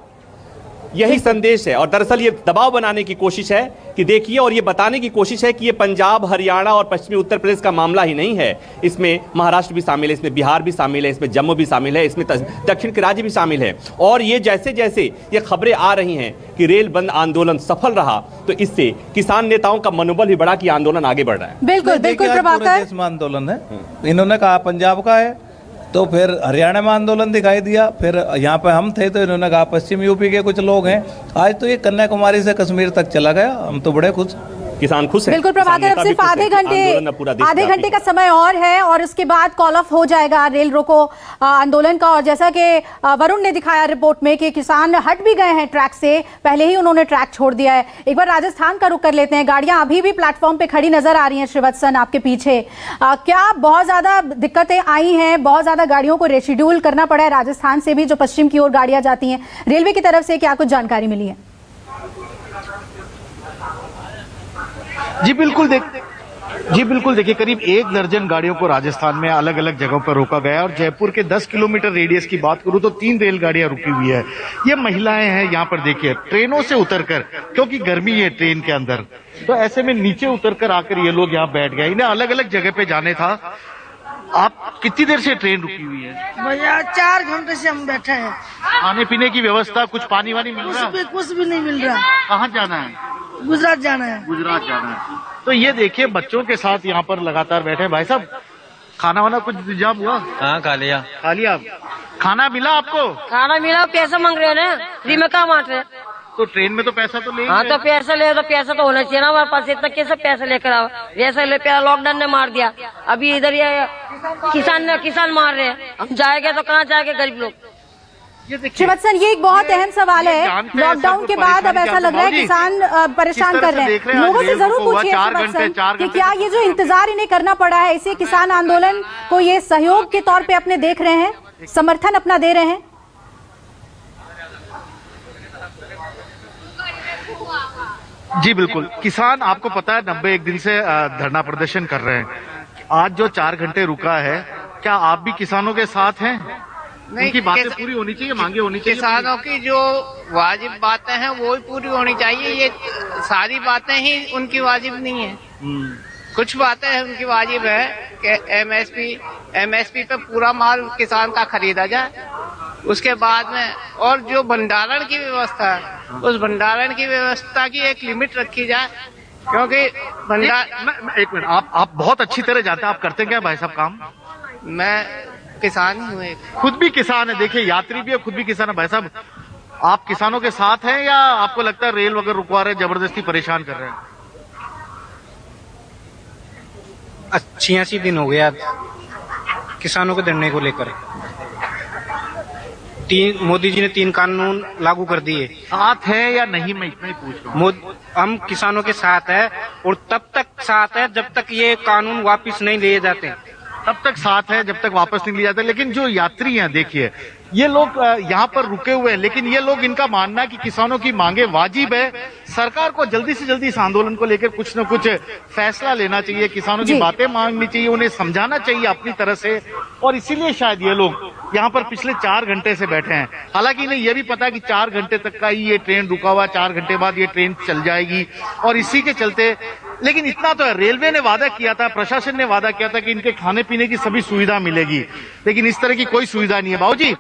यही संदेश है। और दरअसल ये दबाव बनाने की कोशिश है कि देखिए, और ये बताने की कोशिश है कि ये पंजाब, हरियाणा और पश्चिमी उत्तर प्रदेश का मामला ही नहीं है, इसमें महाराष्ट्र भी शामिल है, इसमें बिहार भी शामिल है, इसमें जम्मू भी शामिल है, इसमें दक्षिण के राज्य भी शामिल है। और ये जैसे जैसे ये खबरें आ रही हैं कि रेल बंद आंदोलन सफल रहा, तो इससे किसान नेताओं का मनोबल भी बढ़ा कि आंदोलन आगे बढ़ रहा है। बिल्कुल प्रभाकर, देश में आंदोलन है। इन्होंने कहा पंजाब का है, तो फिर हरियाणा में आंदोलन दिखाई दिया, फिर यहाँ पे हम थे तो इन्होंने कहा पश्चिम यूपी के कुछ लोग हैं। आज तो ये कन्याकुमारी से कश्मीर तक चला गया, हम तो बड़े खुश। किसान खुश हैं। बिल्कुल प्रभाकर, अब सिर्फ आधे घंटे का समय और है और उसके बाद कॉल ऑफ हो जाएगा रेल रोको आंदोलन का। और जैसा कि वरुण ने दिखाया रिपोर्ट में कि किसान हट भी गए हैं ट्रैक से, पहले ही उन्होंने ट्रैक छोड़ दिया है। एक बार राजस्थान का रुख कर लेते हैं। गाड़ियां अभी भी प्लेटफॉर्म पे खड़ी नजर आ रही हैं श्रीवत्सन आपके पीछे। क्या बहुत ज्यादा दिक्कतें आई हैं, बहुत ज्यादा गाड़ियों को रेशिड्यूल करना पड़ा है राजस्थान से भी, जो पश्चिम की ओर गाड़ियां जाती हैं? रेलवे की तरफ से क्या कुछ जानकारी मिली है? जी बिल्कुल देखिए, करीब 1 दर्जन गाड़ियों को राजस्थान में अलग अलग जगहों पर रोका गया है। और जयपुर के 10 किलोमीटर रेडियस की बात करूं तो 3 रेलगाड़ियां रुकी हुई है। ये महिलाएं हैं यहाँ पर, देखिए ट्रेनों से उतरकर, क्योंकि गर्मी है ट्रेन के अंदर, तो ऐसे में नीचे उतरकर आकर ये लोग यहाँ बैठ गए। इन्हें अलग अलग जगह पे जाने था। आप कितनी देर से ट्रेन रुकी हुई है? भैया 4 घंटे से हम बैठे हैं। खाने पीने की व्यवस्था, कुछ पानी वानी मिल रहा है? कुछ भी नहीं मिल रहा। कहाँ जाना है? गुजरात जाना है। गुजरात जाना है। तो ये देखिए बच्चों के साथ यहाँ पर लगातार बैठे हैं। भाई साहब, खाना वाना कुछ इंतजाम हुआ? हाँ, खा लिया। खाना मिला आपको? खाना मिला, पैसा मांग रहे हैं ना, फ्री में कहाँ बांट रहे हैं? तो ट्रेन में तो पैसा तो ले। हाँ, तो पैसा तो होना चाहिए ना हमारे पास। इतना कैसे पैसे लेकर आओ? जैसे लॉकडाउन ने मार दिया, अभी इधर ये किसान मार रहे हैं। हम जाएंगे तो कहाँ जाएंगे गरीब लोग? श्रीवत्सन, ये एक बहुत अहम सवाल है। लॉकडाउन के बाद अब ऐसा लग रहा है किसान परेशान कर रहे हैं। लोगों से जरूर पूछिए श्रीवत्सन कि क्या ये जो इंतजार इन्हें करना पड़ा है, इसे किसान आंदोलन को ये सहयोग के तौर पे अपने देख रहे हैं, समर्थन अपना दे रहे हैं? जी बिल्कुल, किसान आपको पता है 91 दिन से धरना प्रदर्शन कर रहे हैं। आज जो 4 घंटे रुका है, क्या आप भी किसानों के साथ हैं? उनकी बातें पूरी होनी चाहिए, मांगे होनी चाहिए। किसानों की जो वाजिब बातें हैं वो ही पूरी होनी चाहिए। ये सारी बातें ही उनकी वाजिब नहीं है। कुछ बातें हैं उनकी वाजिब है कि एमएसपी पे पूरा माल किसान का खरीदा जाए। उसके बाद में और जो भंडारण की व्यवस्था है, उस भंडारण की व्यवस्था की एक लिमिट रखी जाए, क्योंकि एक मिनट, आप बहुत अच्छी तरह जानते हैं, आप करते क्या भाई साहब काम? मैं किसान ही हूँ, खुद भी किसान है। देखिए यात्री भी है, खुद भी किसान है। भाई साहब, आप किसानों के साथ हैं या आपको लगता है रेल वगैरह रुकवा रहे, जबरदस्ती परेशान कर रहे हैं? 86 दिन हो गया किसानों के धरने को लेकर। मोदी जी ने 3 कानून लागू कर दिए। साथ है या नहीं, मैं इतना ही पूछ रहा हूँ। हम किसानों के साथ है और तब तक साथ है जब तक ये कानून वापस नहीं लिए जाते। तब तक साथ है जब तक वापस नहीं लिया जाता। लेकिन जो यात्री हैं, देखिए ये लोग यहाँ पर रुके हुए हैं, लेकिन ये लोग, इनका मानना है कि किसानों की मांगे वाजिब है। सरकार को जल्दी से जल्दी इस आंदोलन को लेकर कुछ न कुछ फैसला लेना चाहिए, किसानों की बातें मांगनी चाहिए, उन्हें समझाना चाहिए अपनी तरह से। और इसीलिए शायद ये लोग यहाँ पर पिछले 4 घंटे से बैठे हैं। हालांकि इन्हें यह भी पता है कि 4 घंटे तक का ही ये ट्रेन रुका हुआ, 4 घंटे बाद ये ट्रेन चल जाएगी। और इसी के चलते, लेकिन इतना तो है, रेलवे ने वादा किया था, प्रशासन ने वादा किया था कि इनके खाने पीने की सभी सुविधा मिलेगी, लेकिन इस तरह की कोई सुविधा नहीं है। बाबूजी,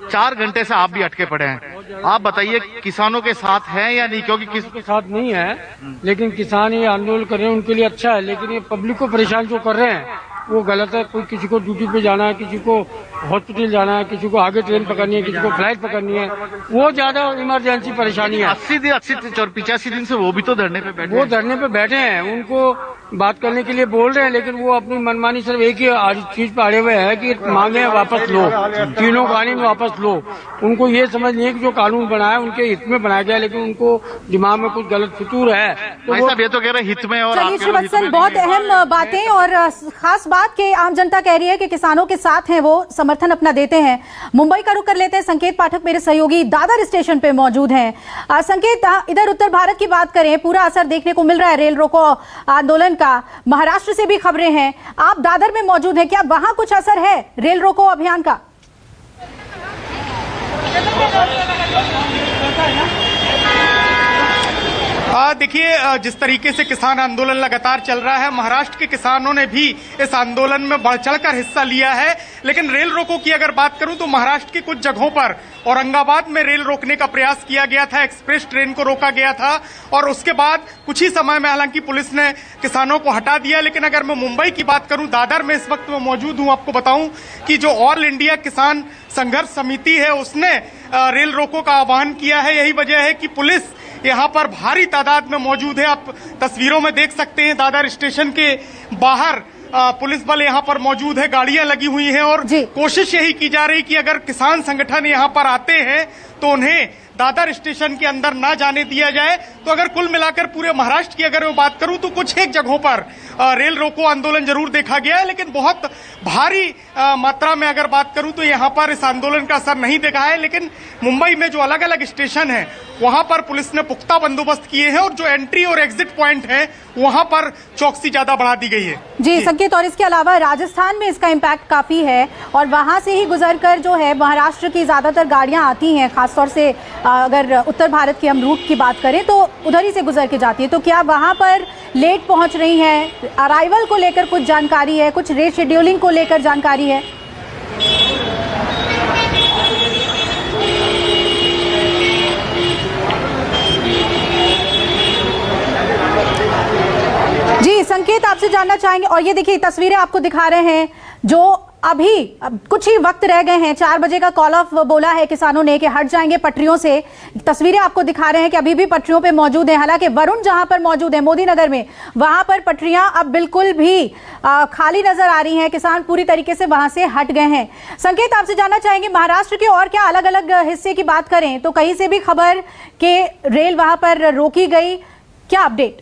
4 घंटे से आप भी अटके पड़े हैं, आप बताइए किसानों के साथ हैं या नहीं? क्योंकि किसी के साथ नहीं है, लेकिन किसान ये आंदोलन कर रहे हैं, उनके लिए अच्छा है। लेकिन ये पब्लिक को परेशान जो कर रहे हैं वो गलत है। कोई किसी को ड्यूटी पे जाना है, किसी को हॉस्पिटल जाना है, किसी को आगे ट्रेन पकड़नी है, किसी को फ्लाइट पकड़नी है, वो ज्यादा इमरजेंसी परेशानी है। 85 दिन से वो भी तो धरने पे बैठे, वो धरने पे बैठे हैं। उनको बात करने के लिए बोल रहे हैं, लेकिन वो अपनी मनमानी सिर्फ एक ही चीज पे अड़े हुए हैं कि मांगे वापस लो, तीनों कानून वापस लो। उनको ये समझ नहीं है कि जो कानून बनाया उनके हित में बनाया गया, लेकिन उनको दिमाग में कुछ गलत फितूर है। तो ये तो कह रहे हित में। और चलिए श्रीवत्सन, बहुत अहम बातें और खास बात के आम जनता कह रही है कि किसानों के साथ हैं, वो समर्थन अपना देते हैं। मुंबई का रुख कर लेते हैं। संकेत पाठक मेरे सहयोगी दादर स्टेशन पे मौजूद हैं। संकेत, इधर उत्तर भारत की बात करें, पूरा असर देखने को मिल रहा है रेल रोको आंदोलन का। महाराष्ट्र से भी खबरें हैं, आप दादर में मौजूद हैं, क्या वहां कुछ असर है रेल रोको अभियान का? देखिए, जिस तरीके से किसान आंदोलन लगातार चल रहा है, महाराष्ट्र के किसानों ने भी इस आंदोलन में बढ़ चढ़कर हिस्सा लिया है। लेकिन रेल रोको की अगर बात करूं तो महाराष्ट्र की कुछ जगहों पर औरंगाबाद में रेल रोकने का प्रयास किया गया था, एक्सप्रेस ट्रेन को रोका गया था और उसके बाद कुछ ही समय में हालांकि पुलिस ने किसानों को हटा दिया। लेकिन अगर मैं मुंबई की बात करूं, दादर में इस वक्त मैं मौजूद हूं, आपको बताऊं कि जो ऑल इंडिया किसान संघर्ष समिति है उसने रेल रोको का आह्वान किया है। यही वजह है कि पुलिस यहाँ पर भारी तादाद में मौजूद है। आप तस्वीरों में देख सकते हैं दादर स्टेशन के बाहर पुलिस बल यहाँ पर मौजूद है, गाड़ियां लगी हुई हैं और कोशिश यही की जा रही कि अगर किसान संगठन यहाँ पर आते हैं तो उन्हें दादर स्टेशन के अंदर ना जाने दिया जाए। तो अगर कुल मिलाकर पूरे महाराष्ट्र की अगर मैं बात करूं तो कुछ एक जगहों पर रेल रोको आंदोलन जरूर देखा गया है, लेकिन बहुत भारी मात्रा में अगर बात करूं तो यहाँ पर इस आंदोलन का असर नहीं देखा है। लेकिन मुंबई में जो अलग अलग स्टेशन है वहां पर पुलिस ने पुख्ता बंदोबस्त किए हैं और जो एंट्री और एग्जिट पॉइंट है वहां पर चौकसी ज्यादा बढ़ा दी गई है। जी संकेत, और इसके अलावा राजस्थान में इसका इम्पैक्ट काफी है और वहां से ही गुजरकर जो है महाराष्ट्र की ज्यादातर गाड़ियां आती हैं, खासतौर से अगर उत्तर भारत के हम रूट की बात करें तो उधर ही से गुजर के जाती है। तो क्या वहां पर लेट पहुंच रही है, अराइवल को लेकर कुछ जानकारी है, कुछ रीशेड्यूलिंग को लेकर जानकारी है? जी संकेत, आपसे जानना चाहेंगे। और ये देखिए तस्वीरें आपको दिखा रहे हैं जो अभी कुछ ही वक्त रह गए हैं, 4 बजे का कॉल ऑफ बोला है किसानों ने कि हट जाएंगे पटरियों से। तस्वीरें आपको दिखा रहे हैं कि अभी भी पटरियों पे मौजूद हैं। हालांकि वरुण जहां पर मौजूद है मोदी नगर में, वहां पर पटरियां अब बिल्कुल भी खाली नजर आ रही हैं। किसान पूरी तरीके से वहां से हट गए हैं। संकेत, आपसे जानना चाहेंगे महाराष्ट्र के और क्या अलग अलग हिस्से की बात करें तो कहीं से भी खबर कि रेल वहां पर रोकी गई, क्या अपडेट?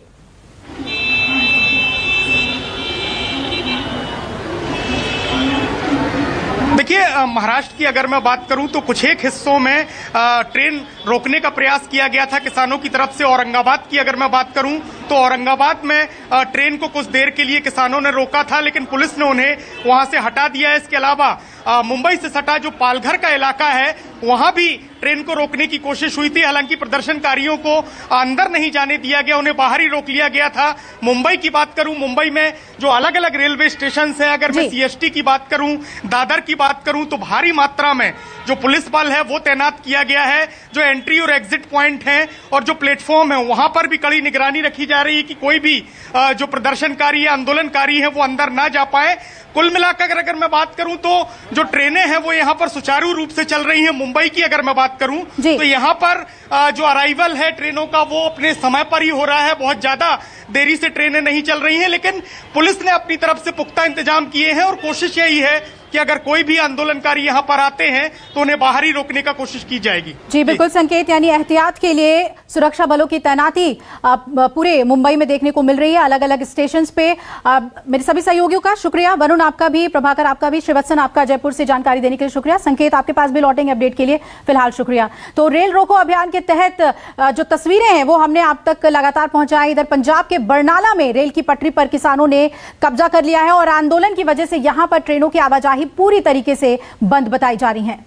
देखिए महाराष्ट्र की अगर मैं बात करूं तो कुछ एक हिस्सों में ट्रेन रोकने का प्रयास किया गया था किसानों की तरफ से। औरंगाबाद की अगर मैं बात करूं तो औरंगाबाद में ट्रेन को कुछ देर के लिए किसानों ने रोका था, लेकिन पुलिस ने उन्हें वहां से हटा दिया है। इसके अलावा मुंबई से सटा जो पालघर का इलाका है वहां भी ट्रेन को रोकने की कोशिश हुई थी। हालांकि प्रदर्शनकारियों को अंदर नहीं जाने दिया गया, उन्हें बाहर ही रोक लिया गया था। मुंबई की बात करूं, मुंबई में जो अलग अलग रेलवे स्टेशन है, अगर मैं सीएसटी की बात करूं, दादर की बात करूं तो भारी मात्रा में जो पुलिस बल है वो तैनात किया गया है। जो एंट्री और एग्जिट पॉइंट है और जो प्लेटफॉर्म है वहां पर भी कड़ी निगरानी रखी जा रही है कि कोई भी जो प्रदर्शनकारी या आंदोलनकारी है वो अंदर ना जा पाए। कुल मिलाकर अगर मैं बात करूं तो जो ट्रेनें हैं वो यहाँ पर सुचारू रूप से चल रही हैं। मुंबई की अगर मैं बात करूं तो यहाँ पर जो अराइवल है ट्रेनों का वो अपने समय पर ही हो रहा है, बहुत ज्यादा देरी से ट्रेनें नहीं चल रही हैं। लेकिन पुलिस ने अपनी तरफ से पुख्ता इंतजाम किए हैं और कोशिश यही है कि अगर कोई भी आंदोलनकारी यहाँ पर आते हैं तो उन्हें बाहर ही रोकने का कोशिश की जाएगी। जी बिल्कुल संकेत, यानी एहतियात के लिए सुरक्षा बलों की तैनाती पूरे मुंबई में देखने को मिल रही है अलग अलग स्टेशन पे। मेरे सभी सहयोगियों का शुक्रिया, वरुण आपका भी, प्रभाकर आपका भी, श्रीवत्सन आपका जयपुर से जानकारी देने के लिए शुक्रिया। संकेत आपके पास भी लौटेंगे अपडेट के लिए, फिलहाल शुक्रिया। तो रेल रोको अभियान के तहत जो तस्वीरें हैं वो हमने आप तक लगातार पहुंचाई। इधर पंजाब के बरनाला में रेल की पटरी पर किसानों ने कब्जा कर लिया है और आंदोलन की वजह से यहां पर ट्रेनों की आवाजाही पूरी तरीके से बंद बताई जा रही है।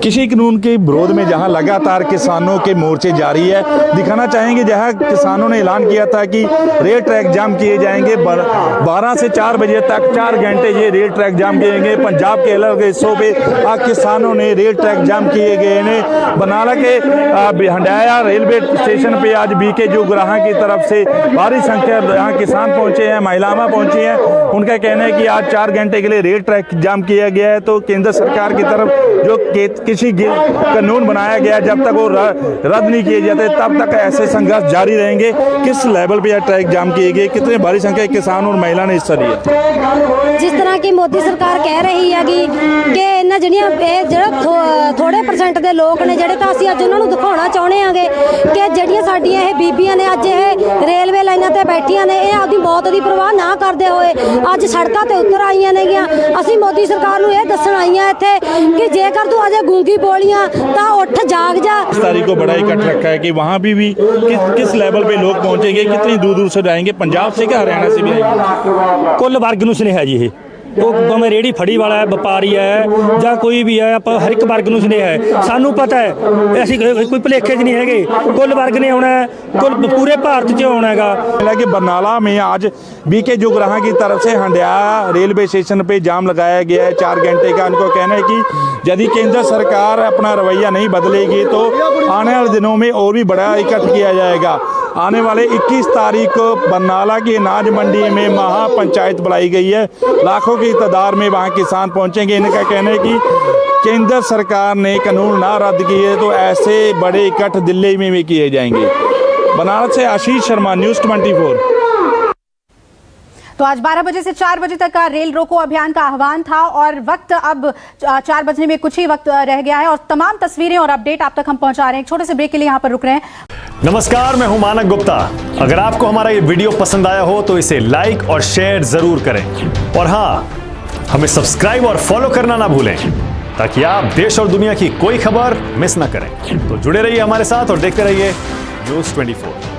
किसी कानून के विरोध में जहां लगातार किसानों के मोर्चे जारी है, दिखाना चाहेंगे जहां किसानों ने ऐलान किया था कि रेल ट्रैक जाम किए जाएंगे 12 से 4 बजे तक 4 घंटे ये रेल ट्रैक जाम किए जाएंगे। पंजाब के अलग हिस्सों पे किसानों ने रेल ट्रैक जाम किए गए हैं। बरनाला के हंडाया रेलवे स्टेशन पे आज बीके जो ग्राह की तरफ से भारी संख्या यहाँ किसान पहुंचे हैं, महिलाएं पहुंची हैं। उनका कहना है कि आज 4 घंटे के लिए रेल ट्रैक जाम किया गया है। तो केंद्र सरकार की तरफ जो किसी कानून बनाया गया जब तक वो रद्द नहीं किए जाते तब तक ऐसे संघर्ष जारी रहेंगे। किस लेवल पे यह ट्रैक जाम किए गए, कितने भारी संख्या किसान और महिला ने हिस्सा लिया? जिस तरह की मोदी सरकार कह रही है कि इन्ना ਜਿਹੜੀਆਂ ਥੋੜੇ ਪਰਸੈਂਟ ਦੇ ਲੋਕ ਨੇ ਜਿਹੜੇ ਤਾਂ ਅਸੀਂ ਅੱਜ ਉਹਨਾਂ ਨੂੰ ਦਿਖਾਉਣਾ ਚਾਹੁੰਦੇ ਆਂਗੇ ਕਿ ਜਿਹੜੀਆਂ ਸਾਡੀਆਂ ਇਹ ਬੀਬੀਆਂ ਨੇ ਅੱਜ ਇਹ ਰੇਲਵੇ ਲਾਈਨਾਂ ਤੇ ਬੈਠੀਆਂ ਨੇ, ਇਹ ਆਪਦੀ ਮੌਤ ਦੀ ਪਰਵਾਹ ਨਾ ਕਰਦੇ ਹੋਏ ਅੱਜ ਸੜਕਾਂ ਤੇ ਉਤਰ ਆਈਆਂ ਨੇਗੀਆਂ। ਅਸੀਂ ਮੋਦੀ ਸਰਕਾਰ ਨੂੰ ਇਹ ਦੱਸਣ ਆਈਆਂ ਇੱਥੇ कि जेकर तू अजय गूंगी बोलियां तो उठ जाग जा। इस तारीख को बड़ा इकट्ठ रखा है कि वहाँ भी किस लेवल पे लोग पहुँचेंगे, कितनी दूर दूर से आएंगे, पंजाब से क्या हरियाणा से भी आएंगे? कुल वर्ग नूं सुनेहा जी ये ਉਹ ਭਾਵੇਂ ਰੇੜੀ ਫੜੀ ਵਾਲਾ ਹੈ, ਵਪਾਰੀ ਹੈ ਜਾਂ ਕੋਈ ਵੀ ਹੈ, ਆਪਾਂ ਹਰ ਇੱਕ ਵਰਗ ਨੂੰ ਸੁਨੇਹਾ ਹੈ। ਸਾਨੂੰ ਪਤਾ ਹੈ ਅਸੀਂ ਕੋਈ ਭੁਲੇਖੇ 'ਚ ਨਹੀਂ ਹੈਗੇ, ਕੁੱਲ वर्ग ने आना है, कुल पूरे भारत च आना है। कि बरनाला में आज बीके जुगराहा की तरफ से हंडिया रेलवे स्टेशन पे जाम लगाया गया है 4 घंटे का। उनको कहना है कि यदि केंद्र सरकार अपना रवैया नहीं बदलेगी तो आने वाले दिनों में और भी बड़ा इकट्ठ किया जाएगा। आने वाले 21 तारीख को बरनाला की अनाज मंडी में महापंचायत बुलाई गई है। लाखों की तादाद में वहाँ किसान पहुँचेंगे। इनका कहना है कि केंद्र सरकार ने कानून ना रद्द किए तो ऐसे बड़े इकट्ठ दिल्ली में भी किए जाएंगे। बनारस से आशीष शर्मा, न्यूज़ 24। तो आज 12 बजे से 4 बजे तक का रेल रोको अभियान का आह्वान था और वक्त अब 4 बजने में कुछ ही वक्त रह गया है और तमाम तस्वीरें और अपडेट आप तक हम पहुंचा रहे हैं। एक छोटे से ब्रेक के लिए यहाँ पर रुक रहे हैं। नमस्कार, मैं हूं मानक गुप्ता। अगर आपको हमारा ये वीडियो पसंद आया हो तो इसे लाइक और शेयर जरूर करें और हाँ, हमें सब्सक्राइब और फॉलो करना ना भूलें ताकि आप देश और दुनिया की कोई खबर मिस ना करें। तो जुड़े रहिए हमारे साथ और देखते रहिए न्यूज़ 24।